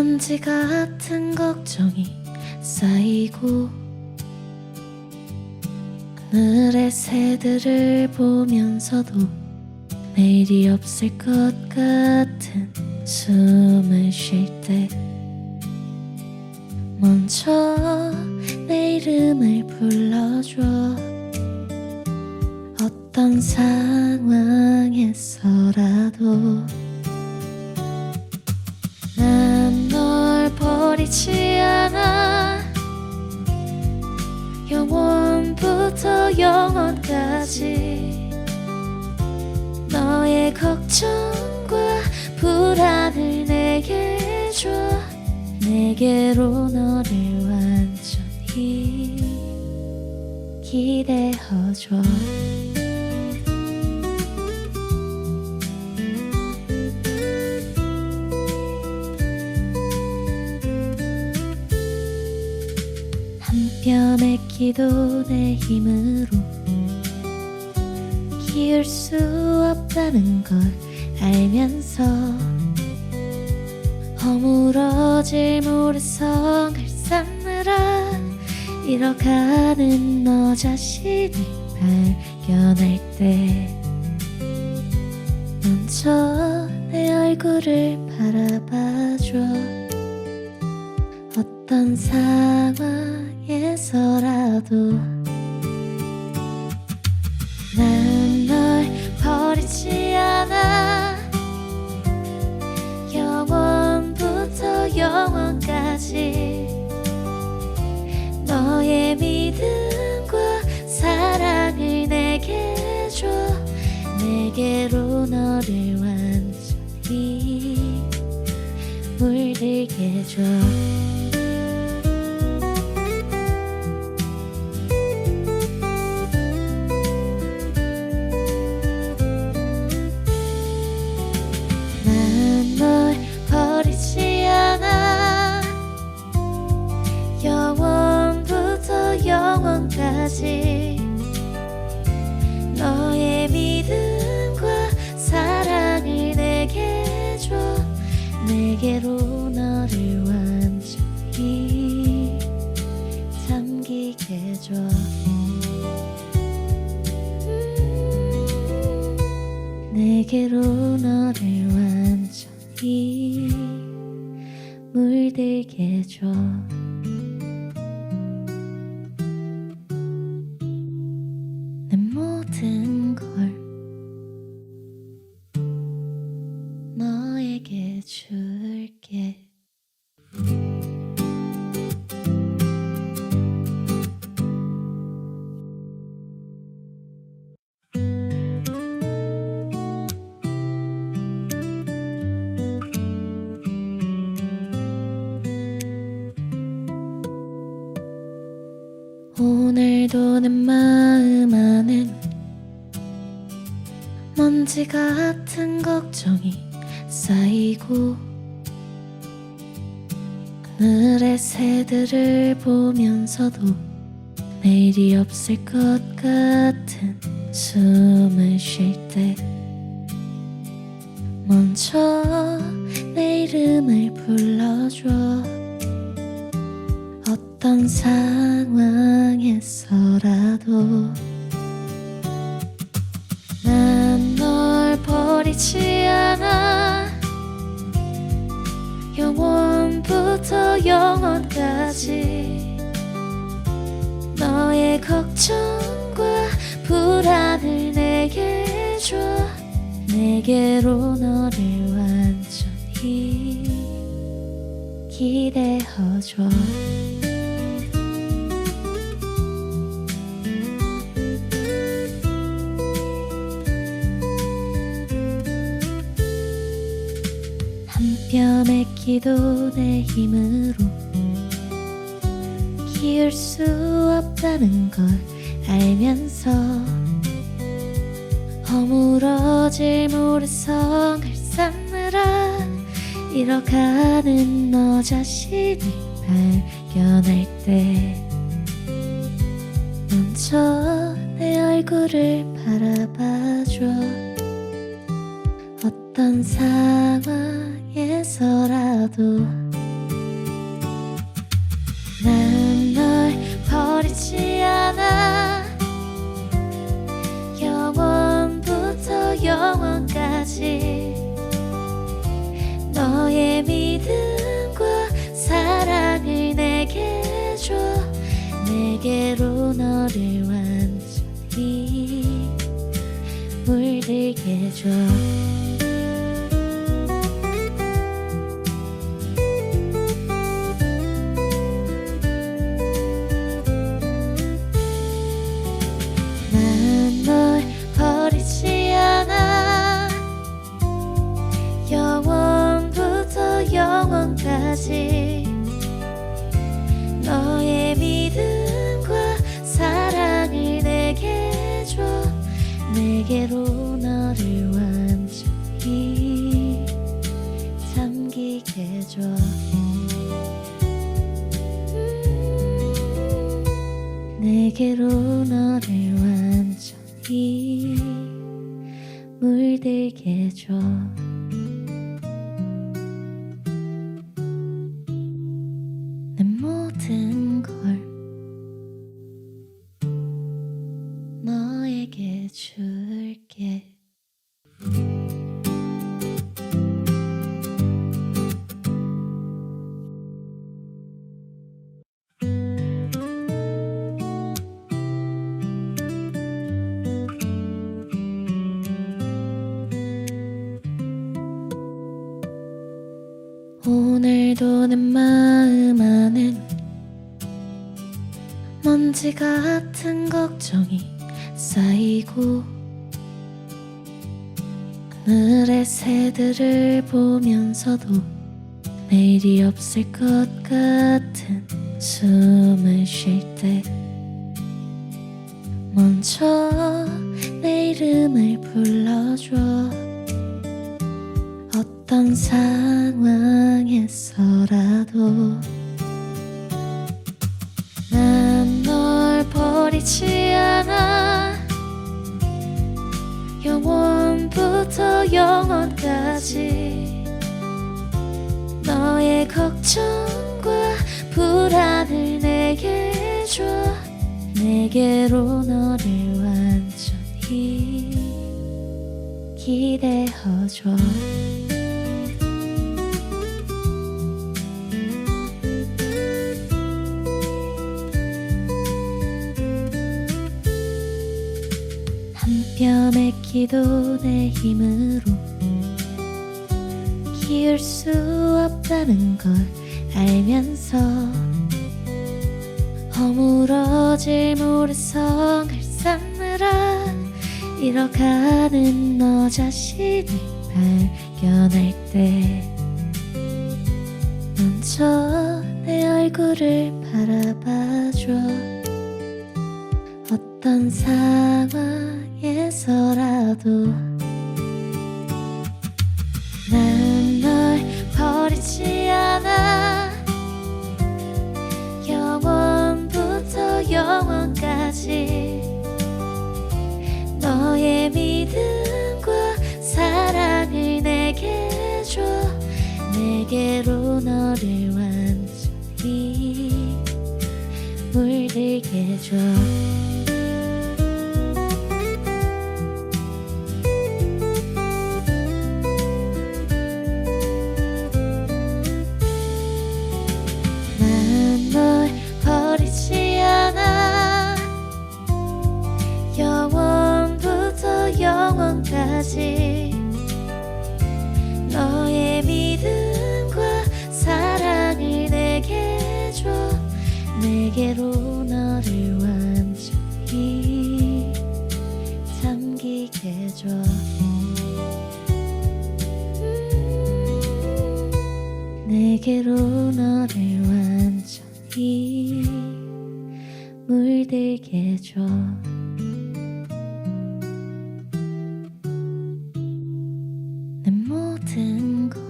먼지 같은 걱정이 쌓이고 하늘의 새들을 보면서도 내일이 없을 것 같은 숨을 쉴 때 먼저 내 이름을 불러줘. 어떤 상황에서라도 난 널 버리지 않아. 영원부터 영원까지 너의 걱정과 불안을 내게 줘. 내게로 너를 완전히 기대어줘. 한 뼘의 기도 내 힘으로 키울 수 없다는 걸 알면서 허물어질 모래성을 쌓느라 잃어가는 너 자신을 발견할 때 먼저 내 얼굴을 바라봐줘. 어떤 상황에서라도 난 널 버리지 않아. 영원부터 영원까지 너의 믿음과 사랑을 내게 줘. 내게로 너를 완전히 물들게 줘. 버리지 않아. 영원부터 영원까지 너의 믿음과 사랑을 내게 줘. 내게로 너를 완전히 잠기게 줘. 내게로 너를 완전히 물들게 줘. 내 모든 걸 너에게 줄게. 오늘도 내 마음 안엔 먼지 같은 걱정이 쌓이고 하늘의 새들을 보면서도 내일이 없을 것 같은 숨을 쉴 때 먼저 내 이름을 불러줘. 어떤 상황에서라도 난 널 버리지 않아. 영원부터 영원까지 너의 걱정과 불안을 내게 줘. 내게로 너를 완전히 기대어줘. 한 뼘의 기도 내 힘으로 키울 수 없다는 걸 알면서 허물어질 모래성을 쌓느라 잃어가는 너 자신을 발견할 때 먼저 내 얼굴을 바라봐줘. 어떤 상황에서라도 영원까지 너의 믿음과 사랑을 내게 줘. 내게로 너를 완전히 물들게 줘. 난 널 버리지 않아. 영원부터 영원까지 너의 믿음과 사랑을 내게 줘. 내게로 너를 완전히 잠기게 줘. 내게로 너를 완전히 물들게 줘. 내 모든 걸 너에게 줄게. 오늘도 내 마음 안엔 먼지 같은 걱정이 쌓이고 하늘의 새들을 보면서도 내일이 없을 것 같은 숨을 쉴 때 먼저 내 이름을 불러줘. 어떤 상황에서라도 난 널 버리지 않아. 영원부터 영원까지 너의 걱정과 불안을 내게 줘. 내게로 너를 완전히 기대어줘. 한 뼘의 기도 내 힘으로 키울 수 없다는 걸 알면서 허물어질 모래성을 쌓느라 잃어가는 너 자신을 발견할 때 먼저 내 얼굴을 바라봐줘. 어떤 상황에서라도 난 널 버리지 않아. 영원부터 영원까지 너의 믿음과 사랑을 내게 줘. 내게로 너를 완전히 물들게 줘. 난 널 버리지 않아. 영원부터 영원까지 너의 믿음과 사랑을 내게 줘. 내게로 너를 완전히 잠기게 줘. 내게로 너를 완전히 물들게 줘. 내 모든 걸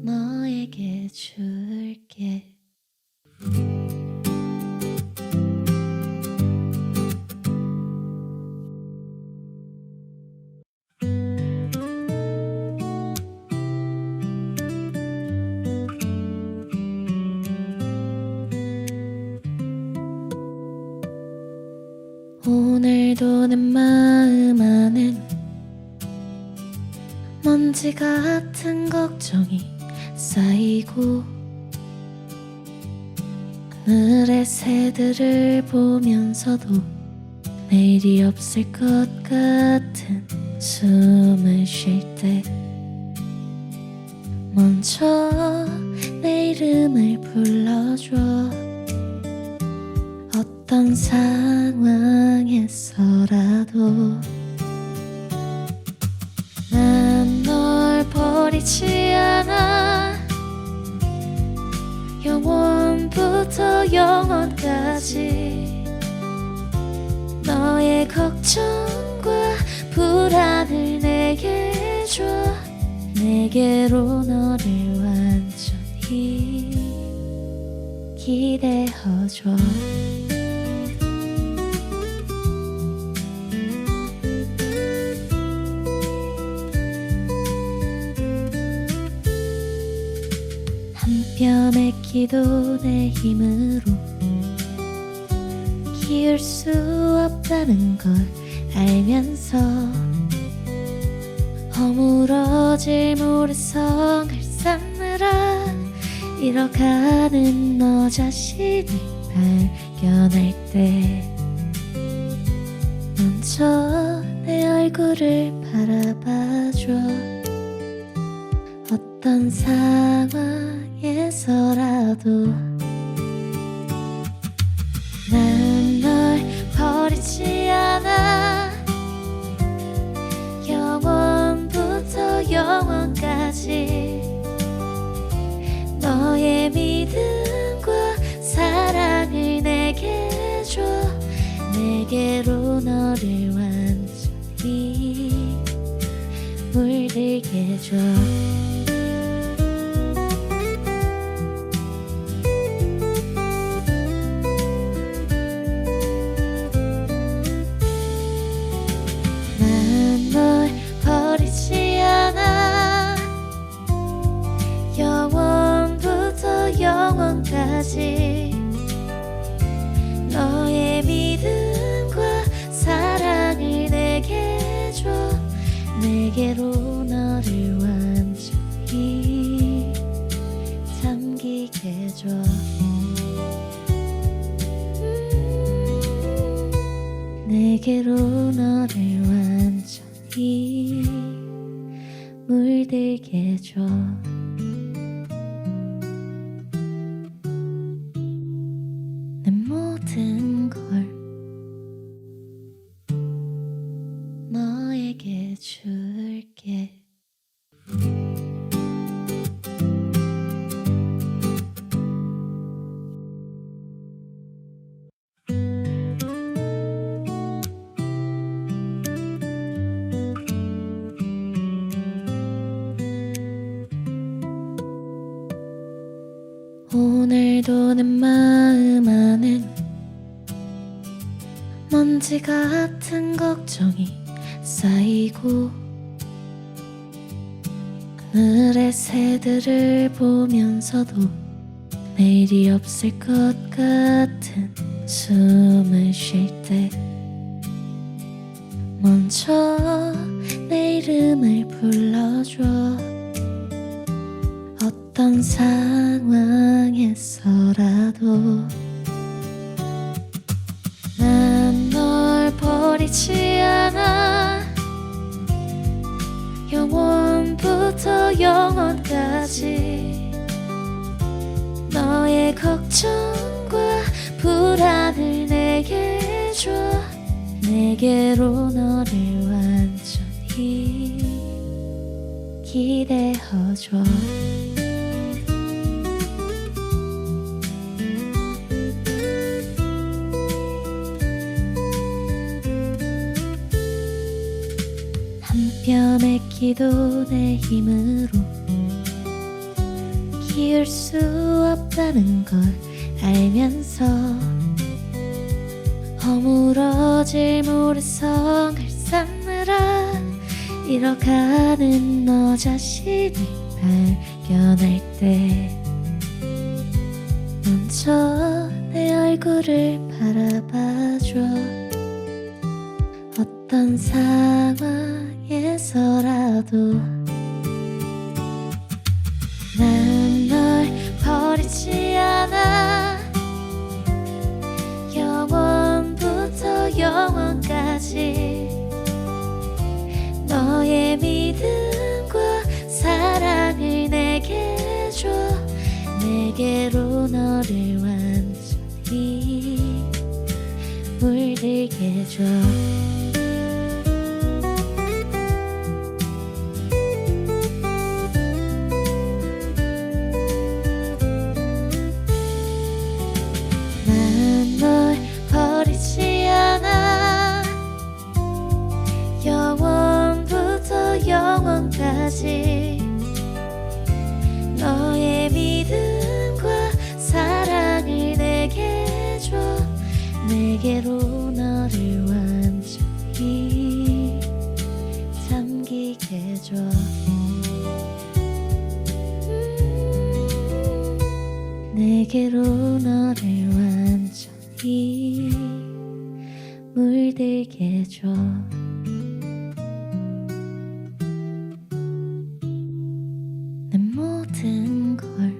너에게 줄게. 먼지 같은 걱정이 쌓이고 하늘의 새들을 보면서도 내일이 없을 것 같은 숨을 쉴 때 먼저 내 이름을 불러줘. 어떤 상황에서라도 난 널 버리지 않아. 영원부터 영원까지 너의 걱정과 불안을 내게 줘. 내게로 너를 완전히 기대어줘. 한 뼘의 기도 내 힘으로 키울 수 없다는 걸 알면서 허물어질 모래성을 쌓느라 잃어가는 너 자신을 발견할 때 먼저 내 얼굴을 바라봐줘. 어떤 상황에서라도 난 널 버리지 않아. 영원부터 영원까지 너의 믿음과 사랑을 내게 줘. 내게로 너를 완전히 물들게 줘. 버리지 않아. 영원부터 영원까지 너의 믿음과 사랑을 내게 줘. 내게로 너를 완전히 잠기게 줘. 내게로 너를 완전히 물들게 줘. 내 모든 걸 너에게 줄게. 오늘도 내 마음 안엔 먼지 같은 걱정이 쌓이고 하늘의 새들을 보면서도 내일이 없을 것 같은 숨을 쉴 때 먼저 내 이름을 불러줘. 어떤 상황에서라도 난 널 버리지 않아. 영원부터 영원까지 너의 걱정과 불안을 내게 줘. 내게로 너를 완전히 기대어줘. 한 뼘의 기도 내 힘으로 키울 수 없다는 걸 알면서 허물어질 모래성을 쌓느라 잃어가는 너 자신을 발견할 때 먼저 내 얼굴을 바라봐줘. 어떤 상황에서라도 너를 완전히 물들게 해줘. 난 널 버리지 않아. 영원부터 영원까지 너의 믿음과 사랑을 내게 줘. 내게로 너를 완전히 잠기게 줘. 내게로 너를 완전히 물들게 줘. 내 모든 걸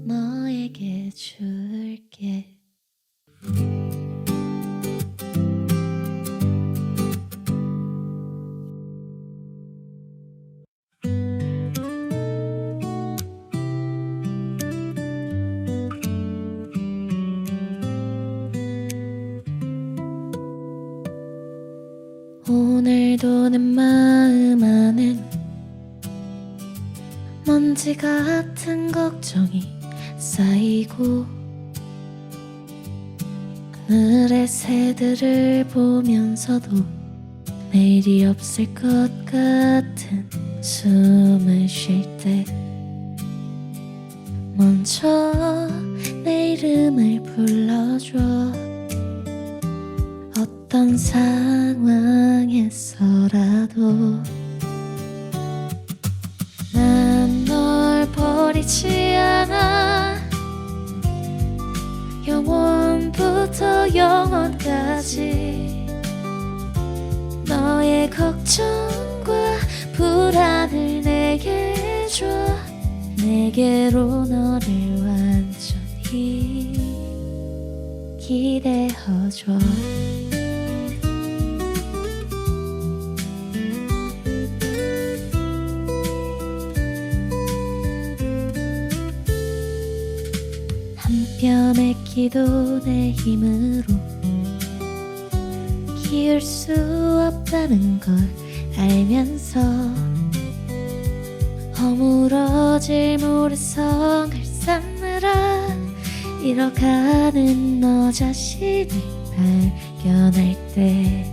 너에게 줄게. 오늘도 내 마음 안엔 먼지 같은 걱정이 쌓이고 하늘의 새들을 보면서도 내일이 없을 것 같은 숨을 쉴 때 먼저 내 이름을 불러줘. 어떤 상황에서라도 난 널 버리지 않아. 영원부터 영원까지 너의 걱정과 불안을 내게 줘. 내게로 너를 완전히 기대어줘. 한 뼘의 기도 내 힘으로 키울 수 없다는 걸 알면서 허물어질 모래성을 쌓느라 잃어가는 너 자신을 발견할 때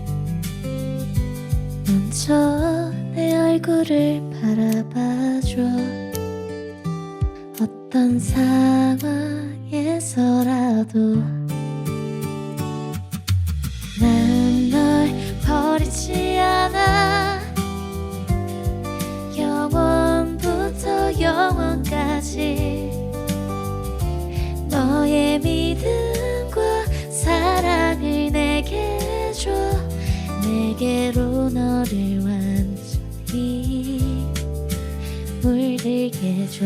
먼저 내 얼굴을 바라봐줘. 어떤 상황에서라도 난 널 버리지 않아. 영원부터 영원까지 너의 믿음과 사랑을 내게 줘. 내게로 너를 완전히 물들게 줘.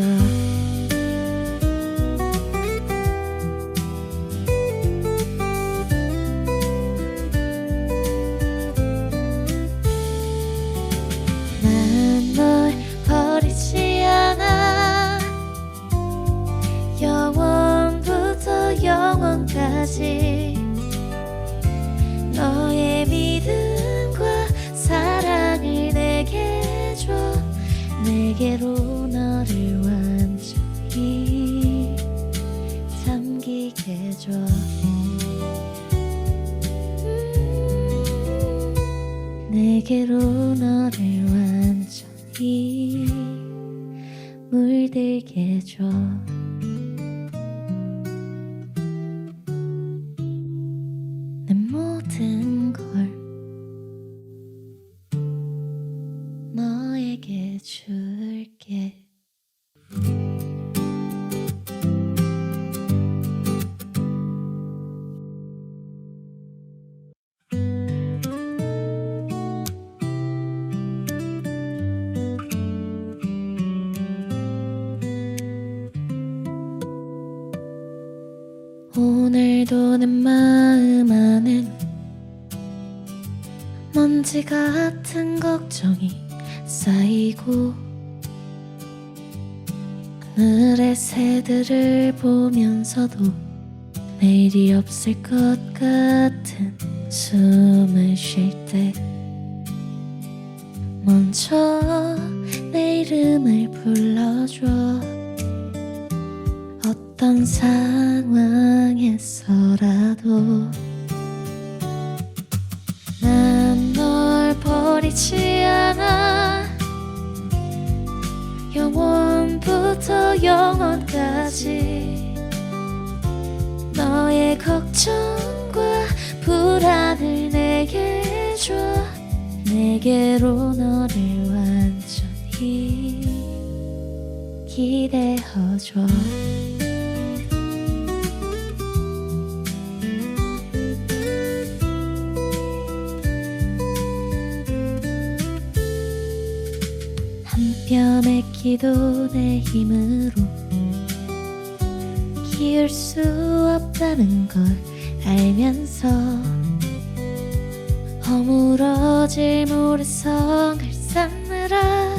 난 널 버리지 않아. 영원부터 영원까지 너의 믿음과 사랑을 내게 줘. 내게로 너를 완전히 잠기게 줘. 내게로 너를 완전히 물들게 줘. 내 모든 걸 너에게 줄게. 오늘도 내 마음 안엔 먼지 같은 걱정이 쌓이고 하늘의 새들을 보면서도 내일이 없을 것 같은 숨을 쉴 때 먼저 내 이름을 불러줘. 어떤 상황에서라도 난 널 버리지 않아. 영원부터 영원까지 너의 걱정과 불안을 내게 줘. 내게로 너를 완전히 기대어줘. 한 뼘의 기도 내 힘으로 키울 수 없다는 걸 알면서 허물어질 모래성을 쌓느라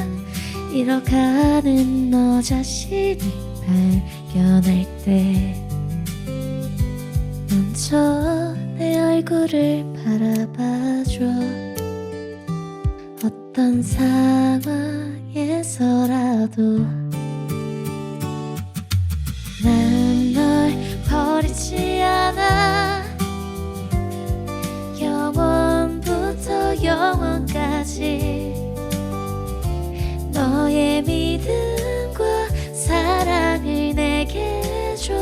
잃어가는 너 자신을 발견할 때 먼저 내 얼굴을 바라봐줘. 어떤 상황에서라도 난 널 버리지 않아. 영원부터 영원까지 너의 믿음과 사랑을 내게 줘.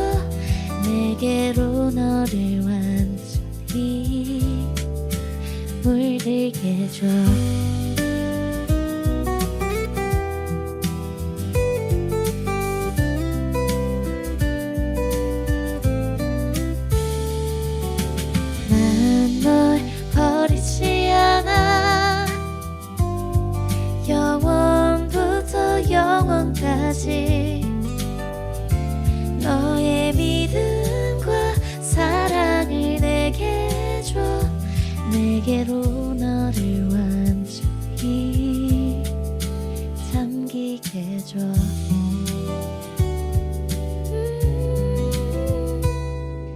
내게로 너를 완전히 물들게 줘. 버리지 않아. 영원부터 영원까지 너의 믿음과 사랑을 내게 줘. 내게로 너를 완전히 잠기게 줘.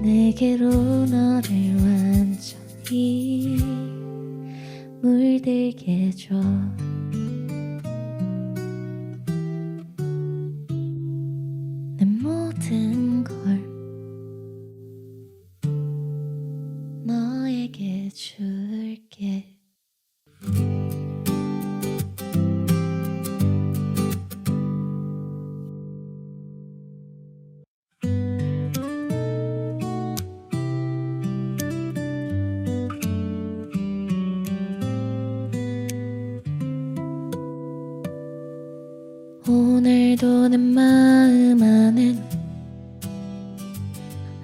내게로 너를 완전히 물들게 줘. 내 모든 걸 너에게 줄게. 오늘도 내 마음 안엔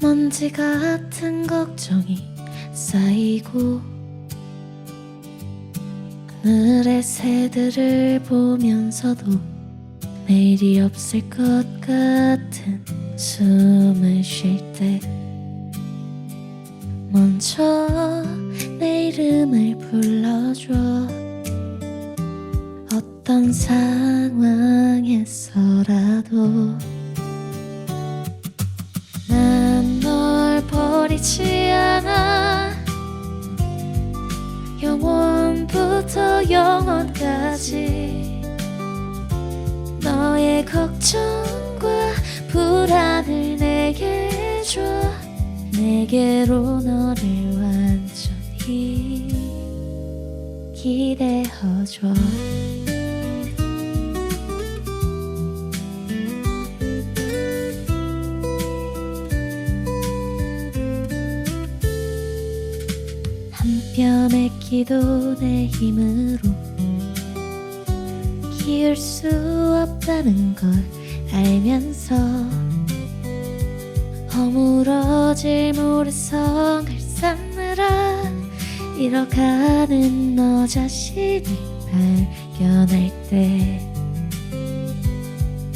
먼지 같은 걱정이 쌓이고 하늘의 새들을 보면서도 내일이 없을 것 같은 숨을 쉴 때 먼저 내 이름을 불러줘. 어떤 상황에서라도 난 널 버리지 않아. 영원부터 영원까지 너의 걱정과 불안을 내게 줘. 내게로 너를 완전히 기대어줘. 한 뼘의 기도 내 힘으로 키울 수 없다는 걸 알면서 허물어질 모래성을 쌓느라 잃어가는 너 자신을 발견할 때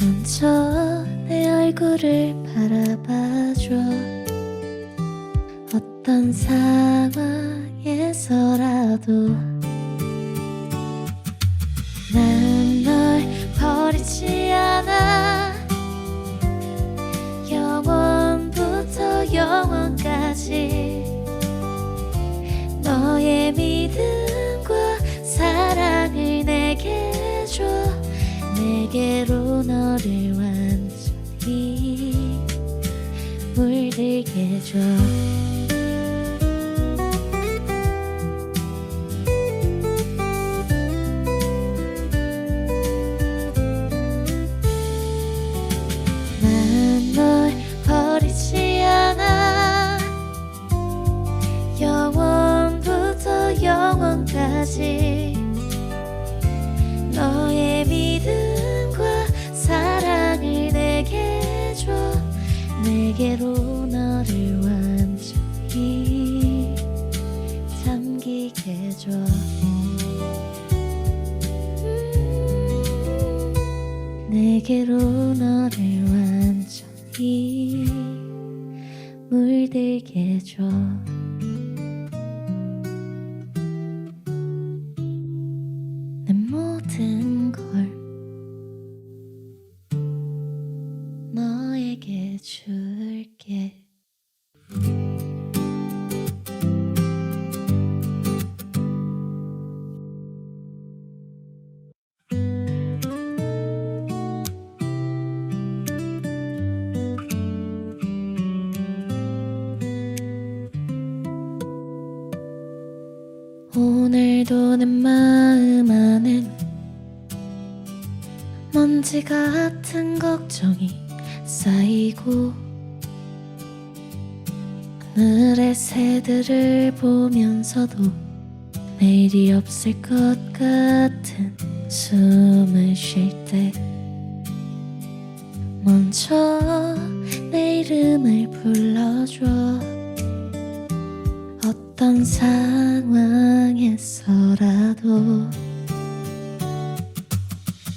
먼저 내 얼굴을 바라봐줘. 어떤 상황에서라도 난 널 버리지 않아. 내게 줘. 내게로 너를 완전히 물들게 줘. 난 널 버리지 않아. 영원부터 영원까지 너의 믿음과 사랑을 내게 줘. 내게로 너를 완전히 잠기게 줘. 내게로 너를 완전히 물들게 줘. 내 모든 걸 너에게 줄게. 오늘도 내 마음 안엔 먼지 같은 걱정이 쌓이고 하늘의 새들을 보면서도 내일이 없을 것 같은 숨을 쉴 때 먼저 내 이름을 불러줘. 어떤 상황에서라도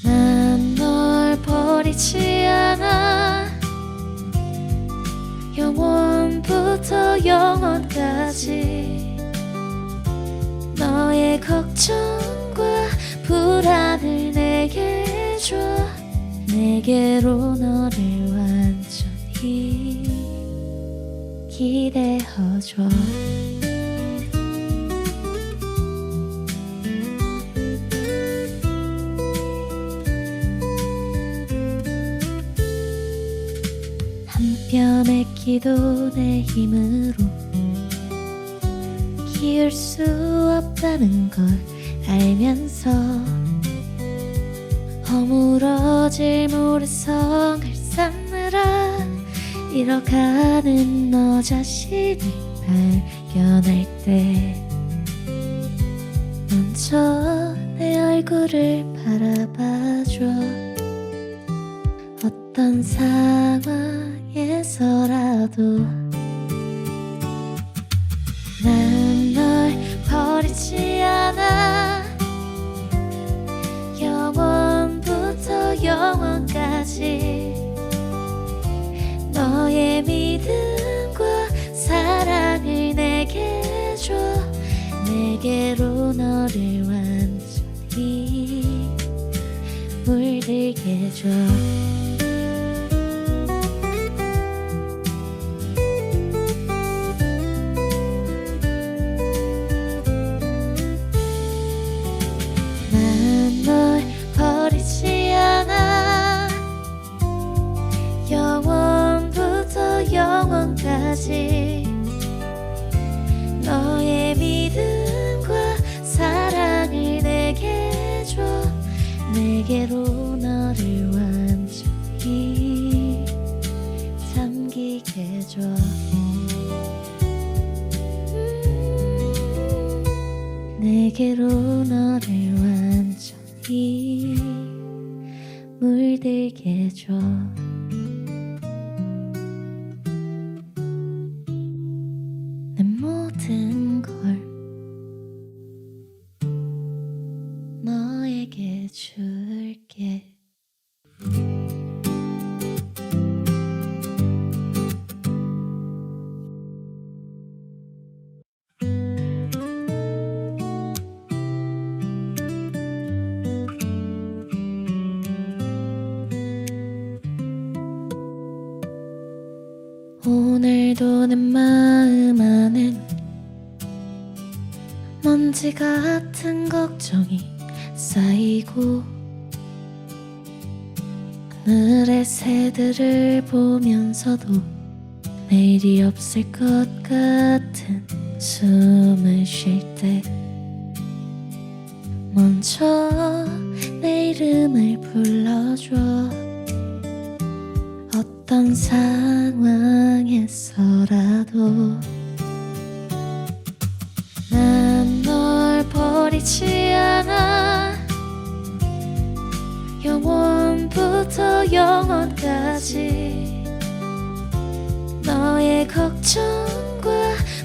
난 널 버리지 않아. 영원부터 영원까지 너의 걱정과 불안을 내게 줘. 내게로 너를 완전히 기대어줘. 한 뼘의 기도 내 힘으로 키울 수 없다는 걸 알면서 허물어질 모래성을 쌓느라 잃어가는 너 자신을 발견할 때 먼저 내 얼굴을 바라봐줘. 어떤 상황에서라도 난 널 버리지 않아. 영원부터 영원까지 너의 믿음과 사랑을 내게 줘. 내게로 너를 완전히 물들게 줘. 널 버리지 않아. 영원부터 영원까지 너의 믿음과 사랑을 내게 줘. 내게로 너를 완전히 잠기게 줘. 내게로 너를 완전히 물들게 줘. 내 모든 걸 너에게 줄게. 오늘도 내 마음 안엔 먼지 같은 걱정이 쌓이고 하늘의 새들을 보면서도 내일이 없을 것 같은 숨을 쉴 때 먼저 내 이름을 불러줘. 어떤 상황에서라도 난 널 버리지 않아. 영원부터 영원까지 너의 걱정과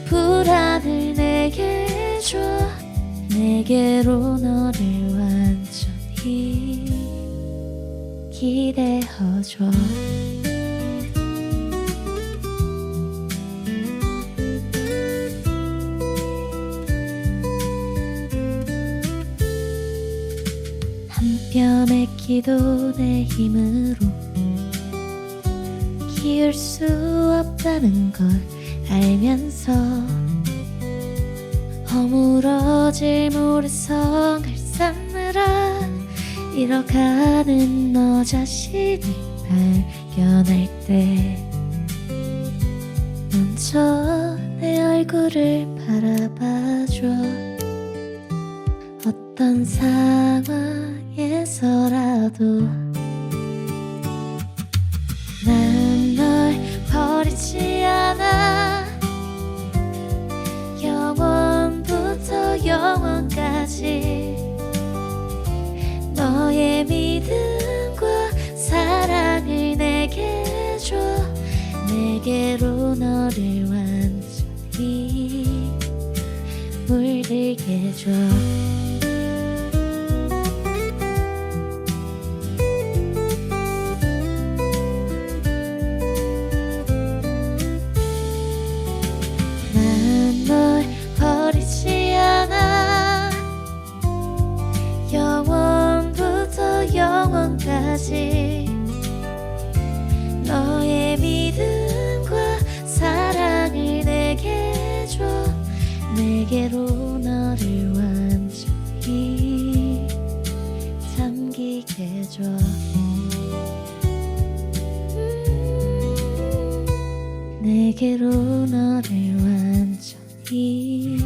불안을 내게 줘. 내게로 너를 완전히 기대어줘. 한 뼘의 기도 내 힘으로 키울 수 없다는 걸 알면서 허물어질 모래성을 쌓느라 잃어가는 너 자신을 발견할 때 먼저 내 얼굴을 바라봐줘. 어떤 상황에서라도 난 널 버리지 않아. 영원부터 영원까지 너의 믿음과 사랑을 내게 줘. 내게로 너를 완전히 물들게 줘. 널 버리지 않아. 영원부터 영원까지 너의 믿음과 사랑을 내게 줘. 내게로 너를 완전히 잠기게 줘. 내게로 너를 완전히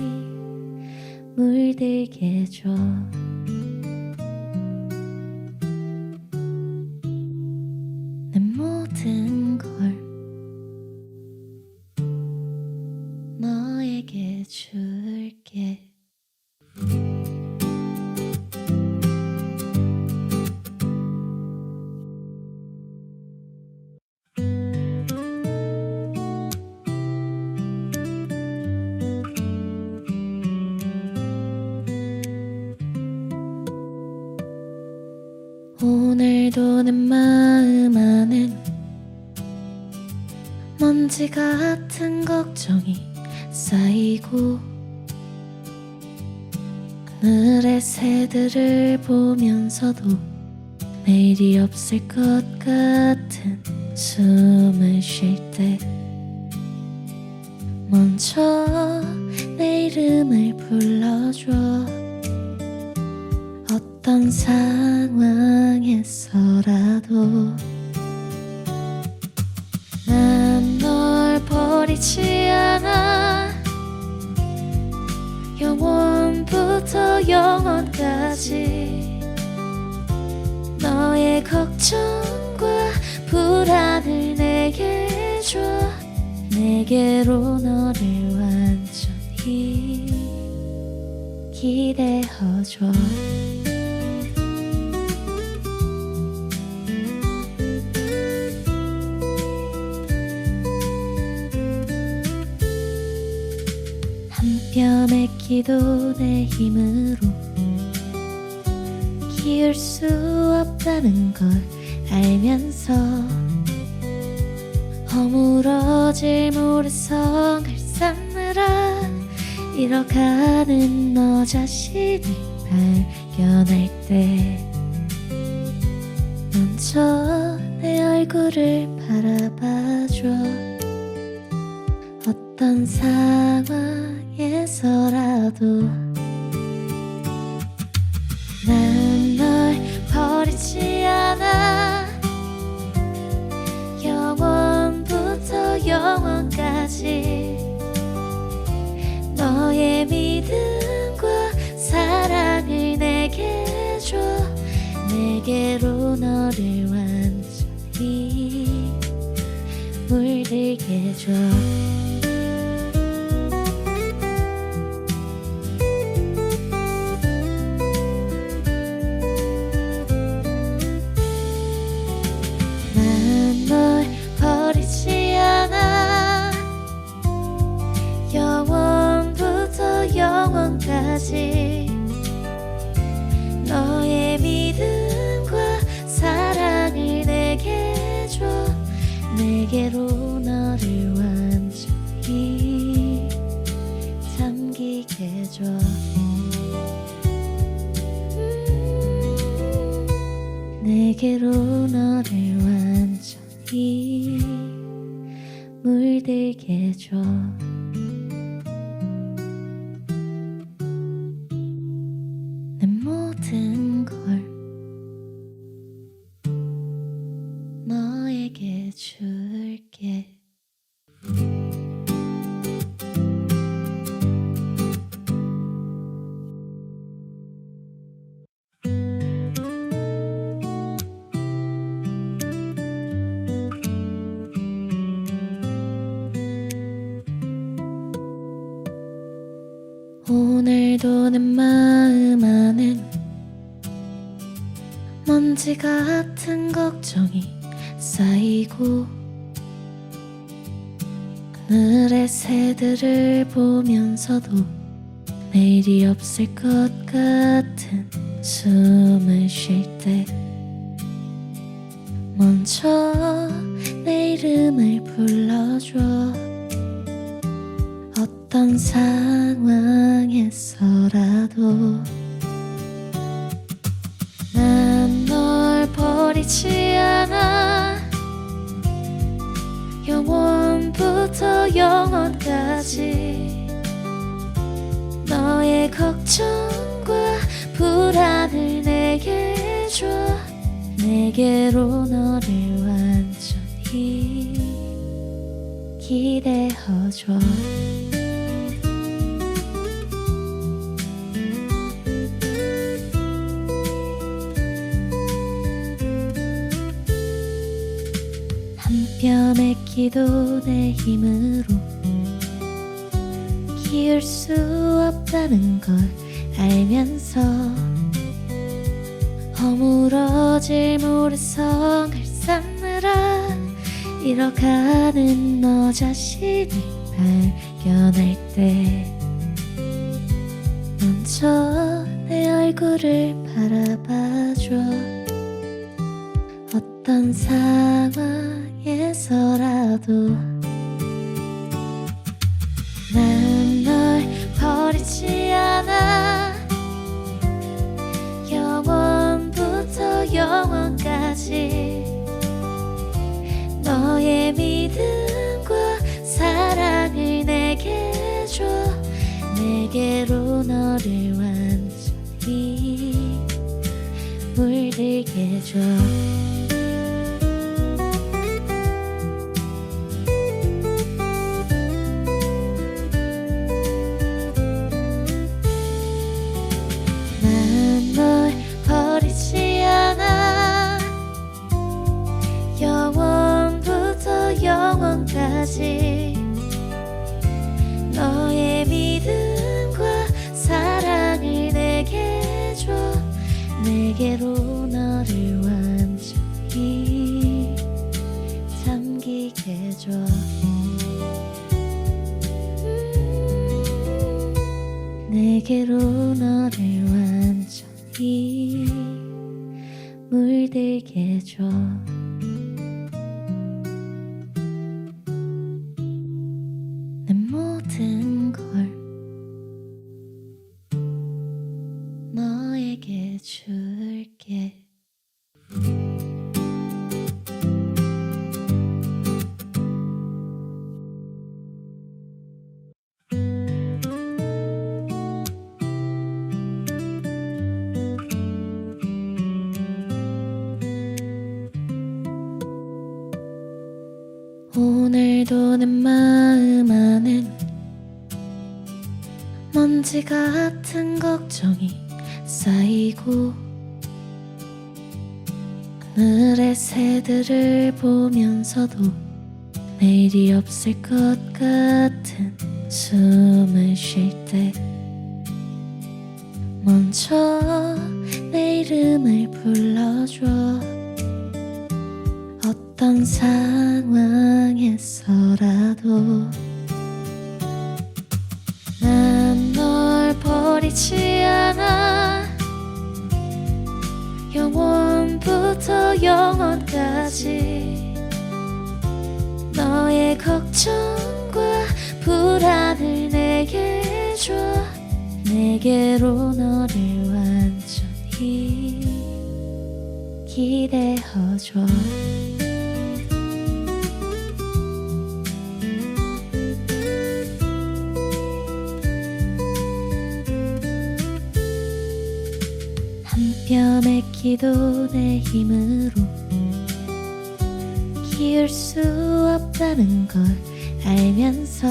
물들게 줘. 내 모든 걸 너에게 줄게. 오늘도 내 마음 안엔 먼지 같은 걱정이 쌓이고 하늘의 새들을 보면서도 내일이 없을 것 같은 숨을 쉴 때 먼저 내 이름을 불러줘. 어떤 상황에서라도 난 널 버리지 않아. 영원부터 영원까지 너의 걱정과 불안을 내게 줘. 내게로 너를 완전히 기대어줘. 한 뼘의 기도 내 힘으로 키울 수 없다는 걸 알면서 허물어질 모래성을 쌓느라 잃어가는 너 자신을 발견할 때 먼저 내 얼굴을 바라봐줘. 어떤 상황에서라도 난 내게로 너를 완전히 물들게 해줘. 난 널 버리지 않아. 영원부터 영원까지 너의 믿음과 사랑을 내게 줘. 내게로 너를 완전히 잠기게 해줘. 내게로 너를 완전히 물들게 해줘. 내 모든 걸 너에게 줄게. 오늘도 내 마음 안엔 먼지 같은 걱정이 쌓이고 하늘의 새들을 보면서도 내일이 없을 것 같은 숨을 쉴 때 먼저 내 이름을 불러줘. 어떤 상황에서라도 난 널 버리지 않아. 영원부터 영원까지 너의 걱정과 불안을 내게 줘. 내게로 너를 완전히 기대어줘. 한 뼘의 기도 내 힘으로 키울 수 없다는 걸 알면서 허물어질 모래성을 쌓느라 잃어가는 너 자신을 발견할 때 먼저 내 얼굴을 바라봐줘. 어떤 상황에서라도 난 널 버리지 않아. 영원부터 영원까지 너의 믿음과 사랑을 내게 줘. 내게로 너를 완전히 물들게 해줘. 널 버리지 않아. 영원부터 영원까지 너의 믿음과 사랑을 내게 줘. 내게로 너를 완전히 잠기게 해줘. 내게로 너를 완전히 물들게 해줘. 내 모든 걸 너에게 줄게. 오늘도 내 마음 안엔 먼지 같은 걱정이 쌓이고 하늘의 새들을 보면서도 내일이 없을 것 같은 숨을 쉴 때 먼저 내 이름을 불러줘. 어떤 상황에서라도 난 널 버리지 않아. 영원부터 영원까지 너의 걱정과 불안을 내게 줘. 내게로 너를 완전히 기대어줘. 한 뼘의 기도 내 힘으로 키울 수 없다는 걸 알면서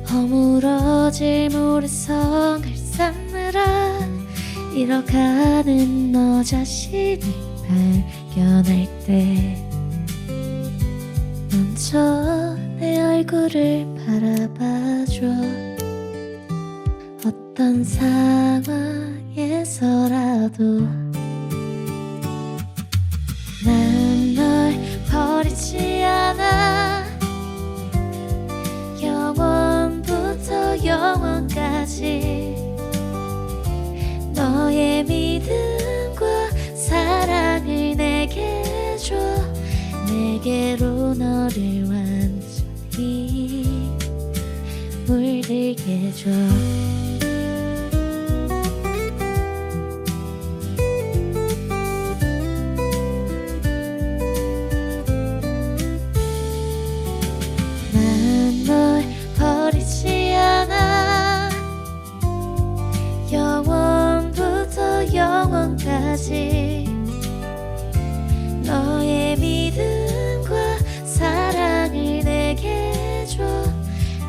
허물어질 모래성을 쌓느라 잃어가는 너 자신을 발견할 때 먼저 내 얼굴을 바라봐줘. 어떤 상황에서라도 난 널 버리지 않아. 영원부터 영원까지 너의 믿음과 사랑을 내게 줘. 내게로 너를 완전히 물들게 줘. 널 버리지 않아. 영원부터 영원까지 너의 믿음과 사랑을 내게 줘.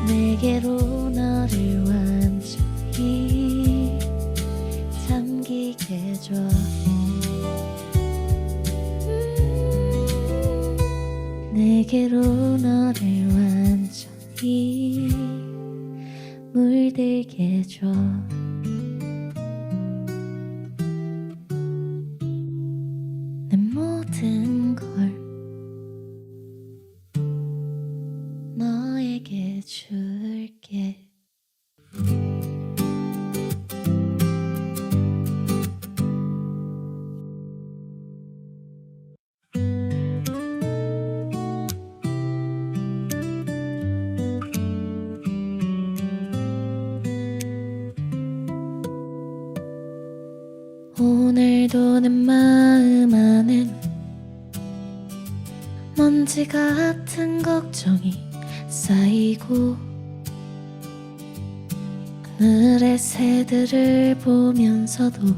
내게로 너를 완전히 잠기게 줘. 내게로 너를 완전히 물들게 줘. 내 모든 걸 너에게 줄게. 오늘도 내 마음 안엔 먼지 같은 걱정이 쌓이고 하늘의 새들을 보면서도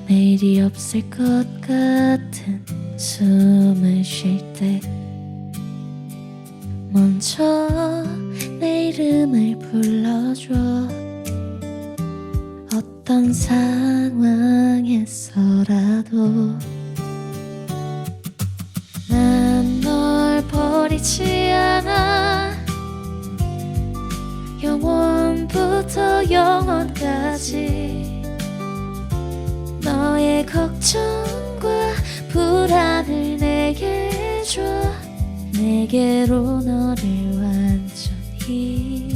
내일이 없을 것 같은 숨을 쉴 때 먼저 내 이름을 불러줘. 어떤 상황에서라도 난 널 버리지 않아. 영원부터 영원까지 너의 걱정과 불안을 내게 줘. 내게로 너를 완전히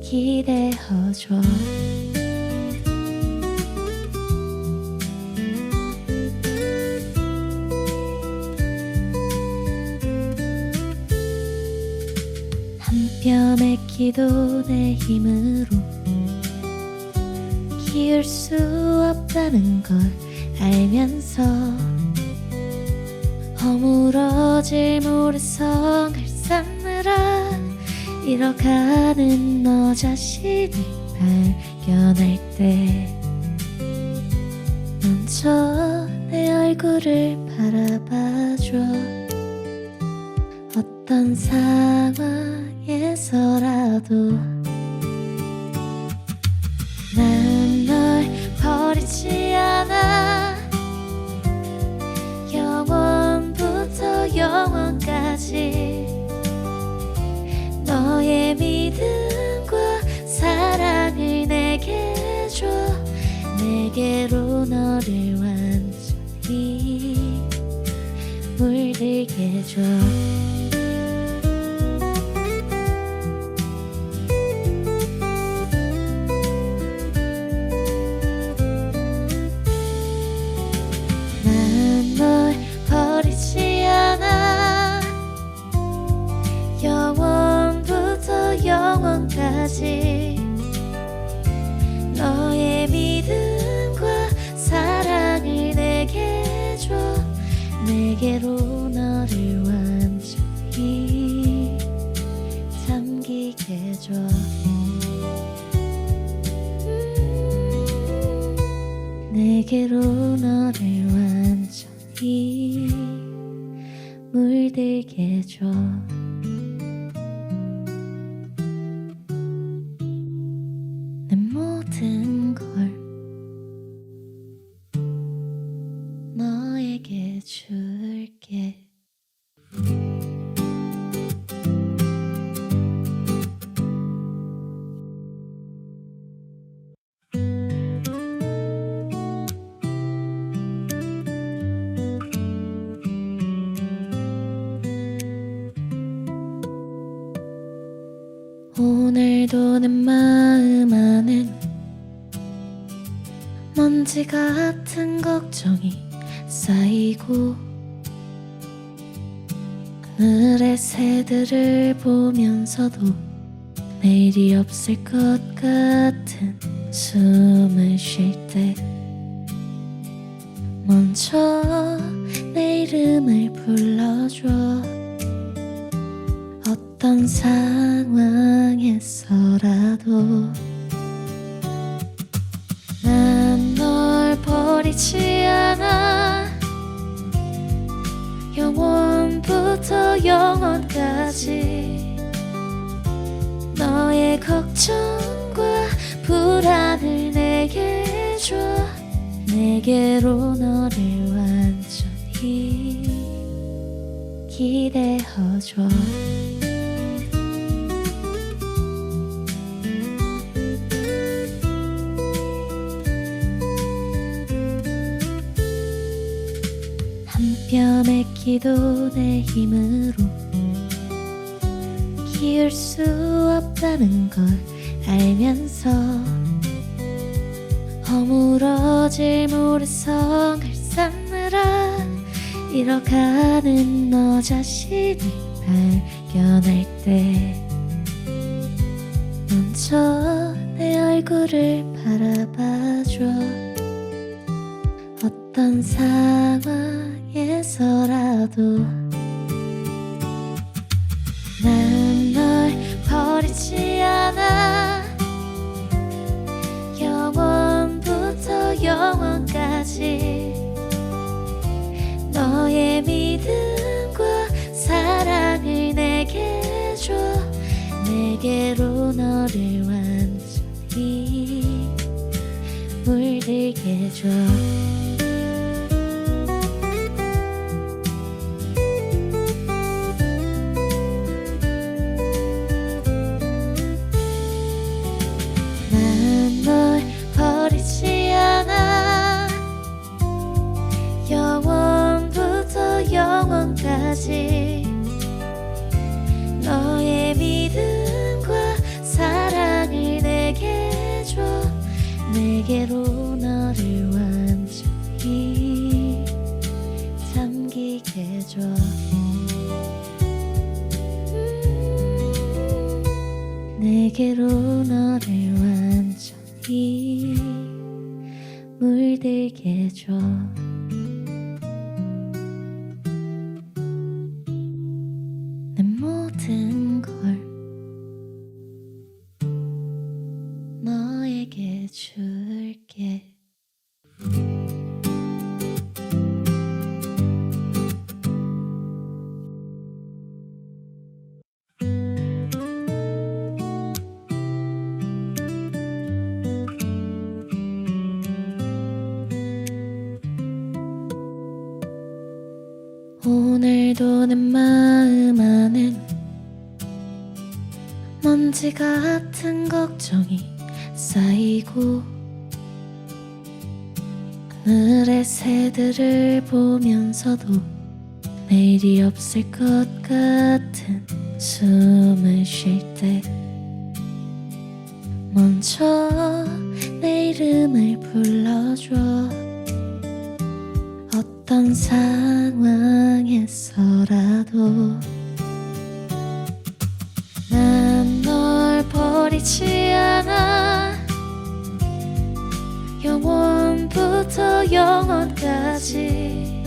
기대어줘. 한 뼘의 기도 내 힘으로 키울 수 없다는 걸 알면서 허물어질 모래성을 쌓느라 잃어가는 너 자신을 발견할 때 먼저 내 얼굴을 바라봐줘. 어떤 상황에서라도 난 널 버리지 않아. 내게로 너를 완전히 물들게 해줘. 난 널 버리지 않아. 영원부터 영원까지 너의 믿음과 사랑을 내게 줘. 내게로 너를 완전히 잠기게 해줘. 내게로 너를 완전히 물들게 해줘. 내 모든 걸 너에게 줄게. 오늘도 내 마음 안엔 먼지 같은 걱정이 쌓이고 하늘의 새들을 보면서도 내일이 없을 것 같은 숨을 쉴 때 먼저 내 이름을 불러줘. 어떤 상황에서라도 난 널 버리지 않아. 영원부터 영원까지 너의 걱정과 불안을 내게 줘. 내게로 너를 완전히 기대어줘. 한 뼘의 기도 내 힘으로 키울 수 없다는 걸 알면서 허물어질 모래성을 쌓느라 잃어가는 너 자신을 발견할 때 먼저 내 얼굴을 바라봐줘. 어떤 상황에서라도 난 널 버리지 않아. 영원부터 영원까지 너의 믿음과 사랑을 내게 줘. 내게로 너를 완전히 물들게 해줘. 널 버리지 않아. 영원부터 영원까지 너의 믿음과 사랑을 내게 줘. 내게로 너를 완전히 잠기게 해줘. 내게로 너를 완전히 물들게 해줘. 내 모든 걸 너에게 줄게. 오늘도 내 마음 안엔 먼지 같은 걱정이 쌓이고 하늘의 새들을 보면서도 내일이 없을 것 같은 숨을 쉴 때 먼저 내 이름을 불러줘. 어떤 상황에서라도 난 널 버리지 않아. 영원부터 영원까지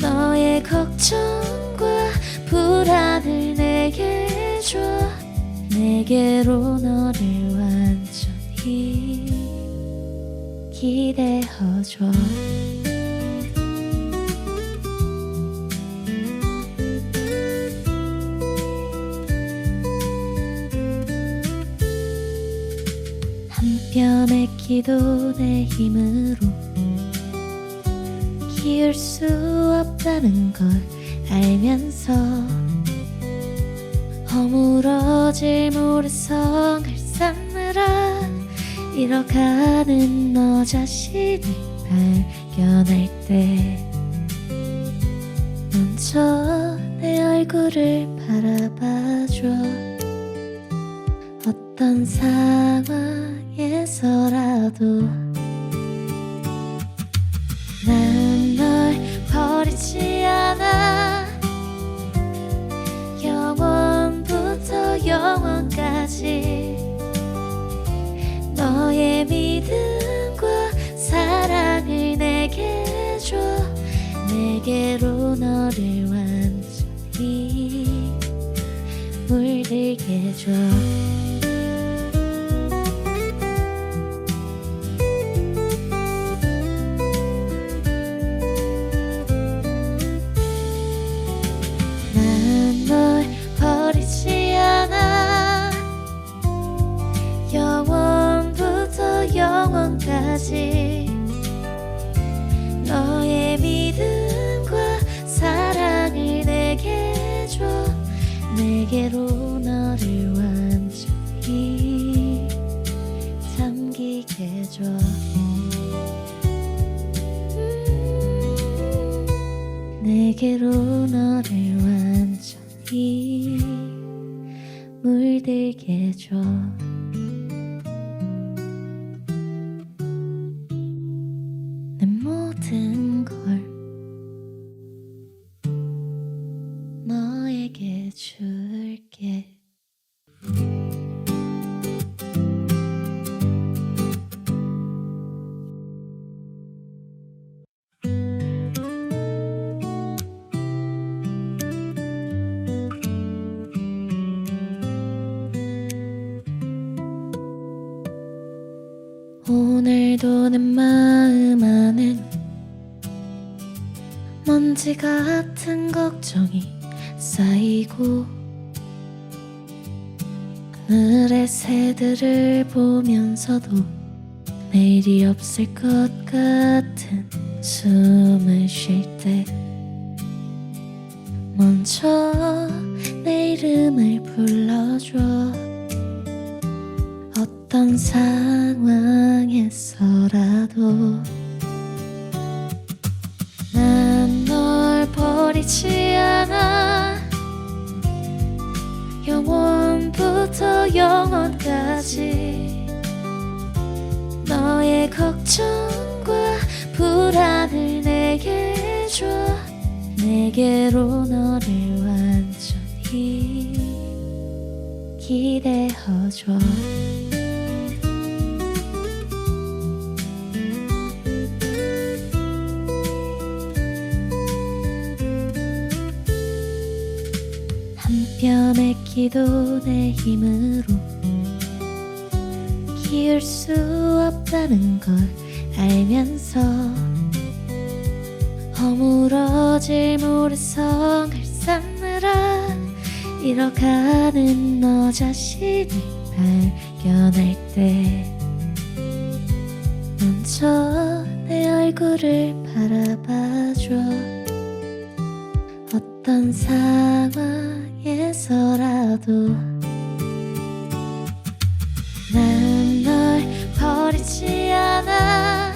너의 걱정과 불안을 내게 줘. 내게로 너를 완전히 기대어줘. 한 뼘의 기도 내 힘으로 키울 수 없다는 걸 알면서 허물어질 모래성을 쌓느라 잃어가는 너 자신을 발견할 때 먼저 내 얼굴을 바라봐줘. 어떤 상황에서라도 난 널 버리지 않아. 영원부터 영원까지 너의 믿음과 사랑을 내게 줘. 내게로 너를 완전히 물들게 줘. 영원부터 영원까지 너의 믿음과 사랑을 내게 줘. 내게로 너를 완전히 잠기게 줘. 내게로 너를 완전히 물들게 줘. 내 모든 걸 너에게 줄게. 오늘도 내 마음 안엔 먼지 같은 걱정이 쌓이고 하늘의 새들을 보면서도 내일이 없을 것 같은 숨을 쉴 때 먼저 내 이름을 불러줘. 어떤 상황에서라도 난 널 버리지 않아. 영원부터 영원까지 너의 걱정과 불안을 내게 줘. 내게로 너를 완전히 기대어줘. 한 뼘의 기도 내 힘으로 키울 수 없다는 걸 알면서 허물어질 모래성을 쌓느라 잃어가는 너 자신을 발견할 때 먼저 내 얼굴을 바라봐줘. 어떤 상황에서라도 난 널 버리지 않아.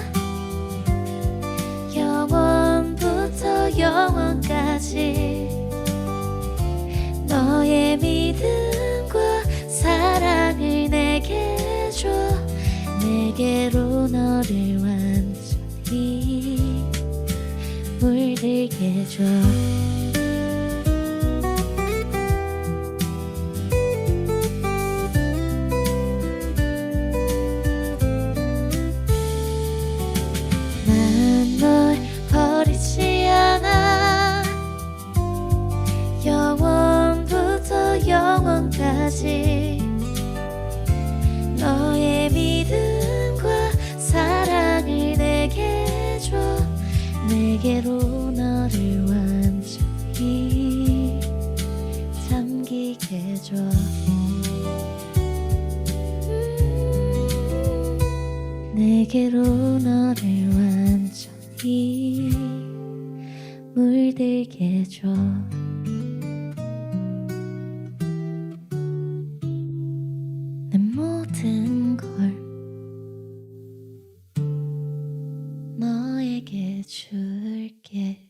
내게로 너를 완전히 잠기게 해줘. 내게로 너를 완전히 물들게 해줘. 내 모든 걸 너에게 줄게.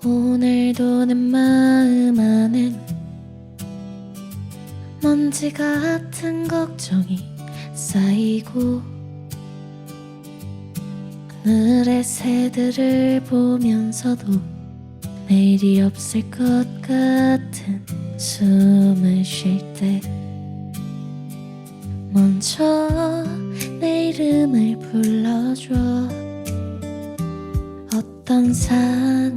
오늘도 내 마음 안엔 먼지 같은 걱정이 쌓이고 하늘의 새들을 보면서도 내일이 없을 것 같은 숨을 쉴 때 먼저 내 이름을 불러줘. 어떤 상황에서라도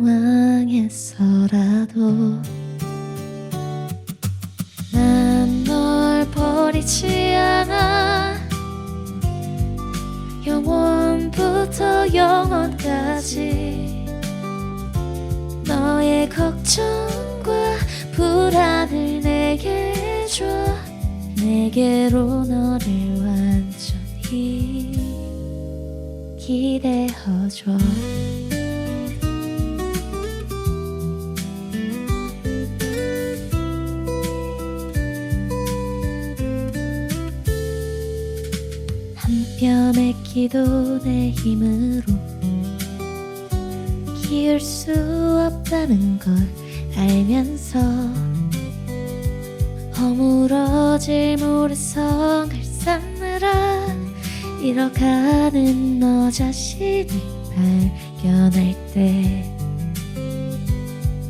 난 널 버리지 않아. 영원부터 영원까지 너의 걱정과 불안을 내게 줘. 내게로 너를 완전히 기대어줘. 한 뼘의 기도 내 힘으로 키울 수 없다는 걸 알면서 허물어질 모래성을 쌓느라 잃어가는 너 자신을 발견할 때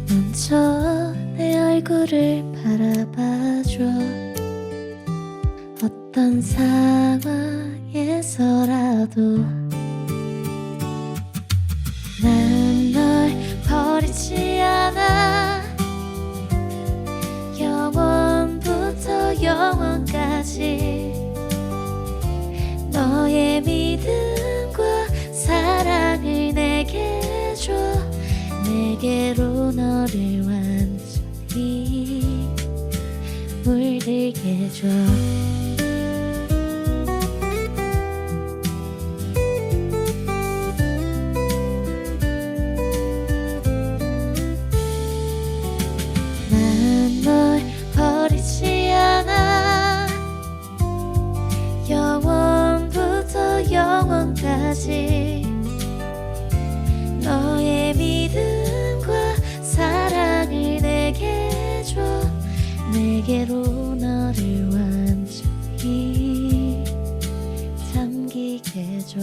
먼저 내 얼굴을 바라봐줘. 어떤 상황에서라도 난 널 버리지 않아. 영원부터 영원까지 너의 믿음과 사랑을 내게 줘. 내게로 너를 완전히 물들게 줘. 널 버리지 않아. 영원부터 영원까지 너의 믿음과 사랑을 내게 줘. 내게로 너를 완전히 잠기게 해줘.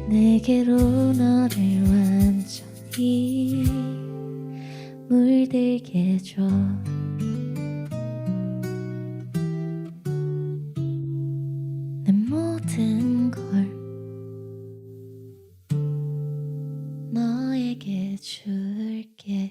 내게로 너를 완전히 물들게 해줘. 내 모든 걸 너에게 줄게.